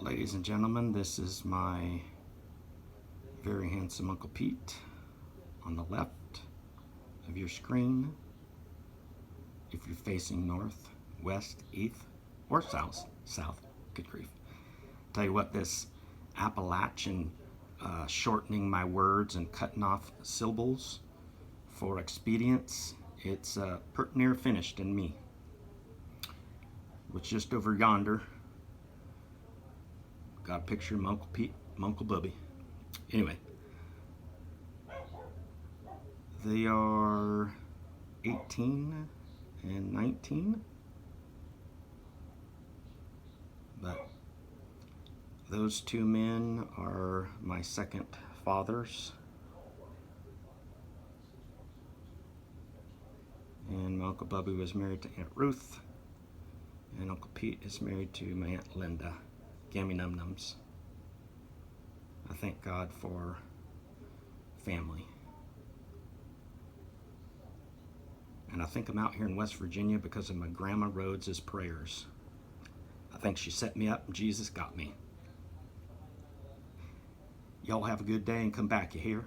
Ladies and gentlemen, this is my very handsome Uncle Pete on the left of your screen. If you're facing north, west, east, or south, good grief. Tell you what, this Appalachian shortening my words and cutting off syllables for expedience, it's pert near finished in me. Which just over yonder, got a picture of my Uncle Pete, my Uncle Bubby. Anyway, they are 18 and 19, but those two men are my second fathers, and my Uncle Bubby was married to Aunt Ruth, and Uncle Pete is married to my Aunt Linda. Gammy Num Nums. I thank God for family. And I think I'm out here in West Virginia because of my Grandma Rhodes' prayers. I think she set me up and Jesus got me. Y'all have a good day and come back, you hear?